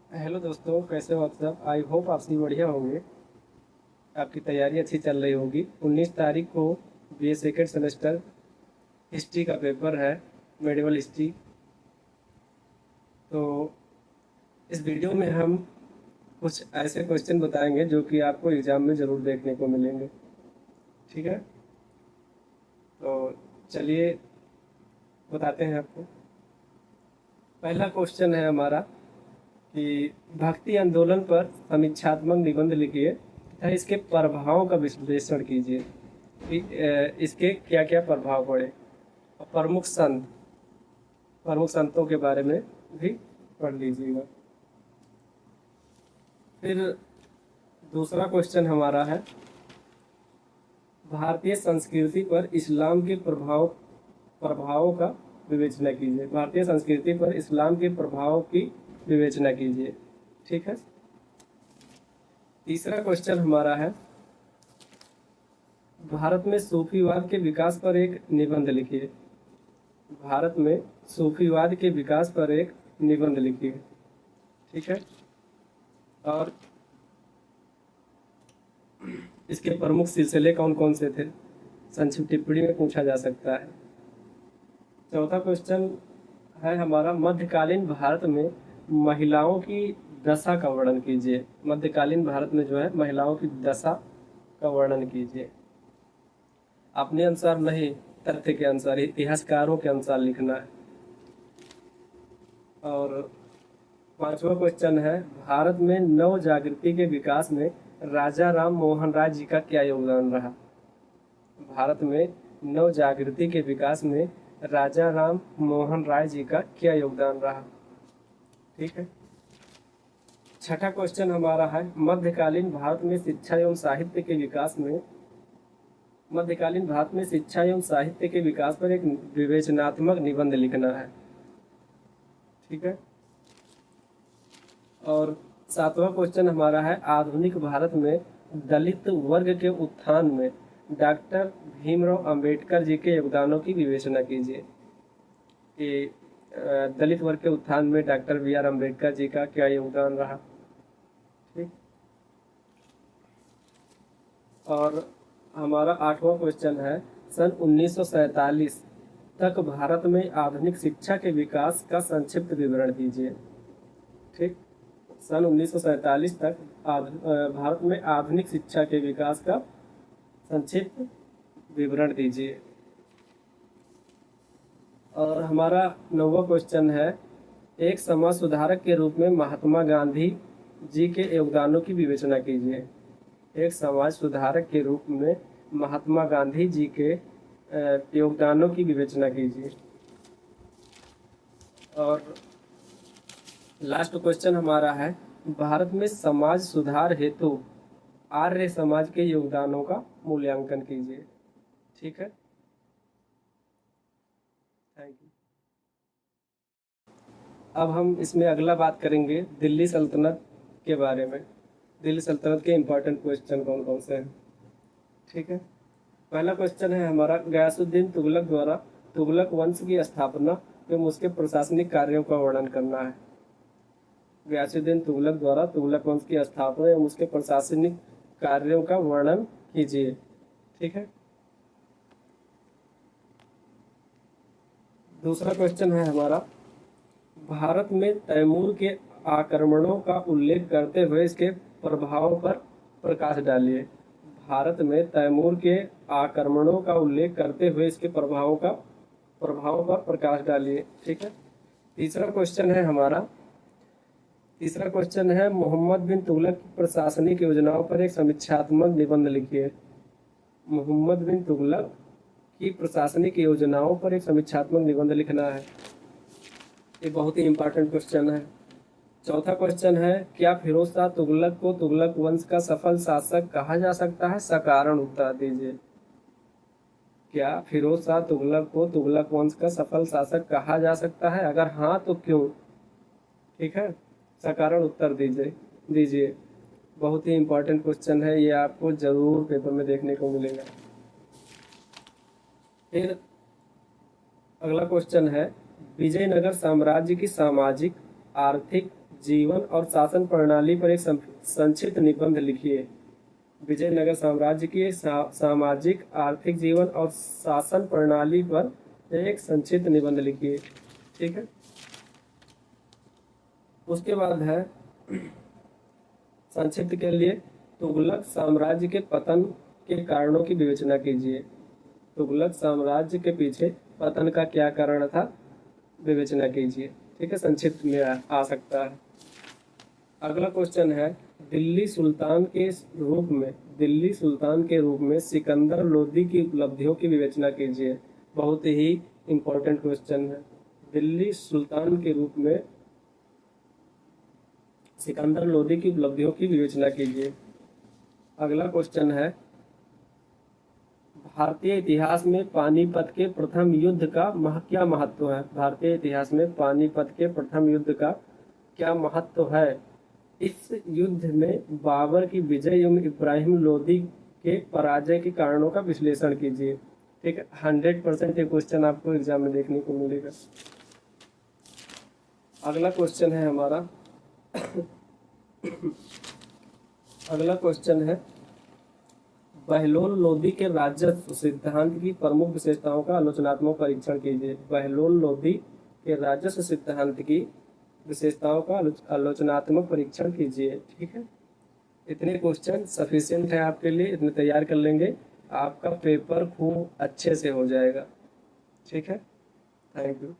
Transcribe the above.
Hello दोस्तों, कैसे हो आप सब। आई होप आप सभी बढ़िया होंगे। आपकी तैयारी अच्छी चल रही होगी। 19 तारीख को बीए सेकेंड सेमेस्टर हिस्ट्री का पेपर है, मेडिवल हिस्ट्री। तो इस वीडियो में हम कुछ ऐसे क्वेश्चन बताएंगे जो कि आपको एग्ज़ाम में ज़रूर देखने को मिलेंगे। ठीक है, तो चलिए बताते हैं आपको। पहला क्वेश्चन है हमारा कि भक्ति आंदोलन पर समीक्षात्मक निबंध लिखिए तथा इसके प्रभावों का विश्लेषण कीजिए कि इसके क्या क्या प्रभाव पड़े। और प्रमुख संतों के बारे में भी पढ़ लीजिएगा। फिर दूसरा क्वेश्चन हमारा है, भारतीय संस्कृति पर इस्लाम के प्रभावों का विवेचना कीजिए। भारतीय संस्कृति पर इस्लाम के प्रभाव की विवेचना कीजिए। ठीक है। तीसरा क्वेश्चन हमारा है, भारत में सूफीवाद के विकास पर एक निबंध लिखिए। भारत में सूफीवाद के विकास पर एक निबंध लिखिए। ठीक है। और इसके प्रमुख सिलसिले कौन कौन से थे, संक्षिप्त टिप्पणी में पूछा जा सकता है। चौथा क्वेश्चन है हमारा, मध्यकालीन भारत में महिलाओं की दशा का वर्णन कीजिए। मध्यकालीन भारत में जो है महिलाओं की दशा का वर्णन कीजिए। अपने अनुसार नहीं, तथ्य के अनुसार, इतिहासकारों के अनुसार लिखना है। और पांचवा क्वेश्चन है, भारत में नव जागृति के विकास में राजा राम मोहन राय जी का क्या योगदान रहा। भारत में नव जागृति के विकास में राजा राम मोहन राय जी का क्या योगदान रहा। ठीक है। छठा क्वेश्चन हमारा है, मध्यकालीन भारत में शिक्षा एवं साहित्य के विकास में मध्यकालीन भारत में शिक्षा एवं साहित्य के विकास पर एक विवेचनात्मक निबंध लिखना है। ठीक है। और सातवां क्वेश्चन हमारा है, आधुनिक भारत में दलित वर्ग के उत्थान में डॉक्टर भीमराव अंबेडकर जी के योगदानों की विवेचना कीजिए कि दलित वर्ग के उत्थान में doctor B are Ambedkar ji का क्या योगदान रहा। ठीक। और हमारा आठवां क्वेश्चन है, सन 1947 तक भारत में आधुनिक शिक्षा के विकास का संक्षिप्त विवरण दीजिए। ठीक। सन 1947 तक भारत में आधुनिक शिक्षा के विकास का संक्षिप्त विवरण दीजिए। और हमारा नौवां क्वेश्चन है, एक समाज सुधारक के रूप में महात्मा गांधी जी के योगदानों की विवेचना कीजिए। एक समाज सुधारक के रूप में महात्मा गांधी जी के योगदानों की विवेचना कीजिए। और लास्ट क्वेश्चन हमारा है, भारत में समाज सुधार हेतु आर्य समाज के योगदानों का मूल्यांकन कीजिए। ठीक है। Thank you. अब हम इसमें अगला बात करेंगे दिल्ली सल्तनत के बारे में। दिल्ली सल्तनत के इम्पोर्टेंट क्वेश्चन कौन कौन से हैं। ठीक है। पहला क्वेश्चन है हमारा, गयासुद्दीन तुगलक द्वारा तुगलक वंश की स्थापना एवं उसके प्रशासनिक कार्यों का वर्णन करना है। गयासुद्दीन तुगलक द्वारा तुगलक वंश की स्थापना एवं उसके प्रशासनिक कार्यों का वर्णन कीजिए। ठीक है। दूसरा क्वेश्चन है हमारा, भारत में तैमूर के आक्रमणों का उल्लेख करते हुए इसके प्रभावों पर प्रकाश डालिए। भारत में तैमूर के आक्रमणों का उल्लेख करते हुए इसके प्रभावों पर प्रकाश डालिए। ठीक है। तीसरा क्वेश्चन है हमारा, मोहम्मद बिन तुगलक की प्रशासनिक योजनाओं पर एक समीक्षात्मक निबंध लिखिए। मोहम्मद बिन तुगलक की प्रशासनिक योजनाओं पर एक समीक्षात्मक निबंध लिखना है। ये बहुत ही इंपॉर्टेंट क्वेश्चन है। चौथा क्वेश्चन है, क्या फिरोज शाह तुगलक को तुगलक वंश का सफल शासक कहा जा सकता है। सकारण उत्तर दीजिए। क्या फिरोज शाह तुगलक को तुगलक वंश का सफल शासक कहा जा सकता है, अगर हाँ तो क्यों। ठीक है। सकारण उत्तर दीजिए। बहुत ही इंपॉर्टेंट क्वेश्चन है, ये आपको जरूर पेपर में देखने को मिलेगा। फिर अगला क्वेश्चन है, विजयनगर साम्राज्य की सामाजिक, आर्थिक, जीवन और शासन प्रणाली पर एक संक्षिप्त निबंध लिखिए। विजयनगर साम्राज्य के सामाजिक आर्थिक जीवन और शासन प्रणाली पर एक संक्षिप्त निबंध लिखिए। ठीक है, उसके बाद है संक्षिप्त के लिए तुगलक साम्राज्य के पतन के कारणों की विवेचना कीजिए। तुगलक साम्राज्य के पीछे पतन का क्या कारण था, विवेचना कीजिए। ठीक है, संक्षिप्त में आ सकता है। अगला क्वेश्चन है दिल्ली सुल्तान के रूप में सिकंदर लोदी की उपलब्धियों की विवेचना कीजिए। बहुत ही इंपॉर्टेंट क्वेश्चन है। दिल्ली सुल्तान के रूप में सिकंदर लोदी की उपलब्धियों की विवेचना कीजिए। अगला क्वेश्चन है भारतीय इतिहास में पानीपत के प्रथम युद्ध का क्या महत्व है। भारतीय इतिहास में पानीपत के प्रथम युद्ध का क्या महत्व है। इस युद्ध में बाबर की विजय एवं इब्राहिम लोदी के पराजय के कारणों का विश्लेषण कीजिए। ठीक है, 100% ये क्वेश्चन आपको एग्जाम में देखने को मिलेगा। अगला क्वेश्चन है हमारा अगला क्वेश्चन है बहलोल लोदी के राजस्व सिद्धांत की प्रमुख विशेषताओं का आलोचनात्मक परीक्षण कीजिए। बहलोल लोदी के राजस्व सिद्धांत की विशेषताओं का आलोचनात्मक परीक्षण कीजिए। ठीक है, इतने क्वेश्चन सफिशिएंट है आपके लिए, इतने तैयार कर लेंगे, आपका पेपर खूब अच्छे से हो जाएगा। ठीक है, थैंक यू।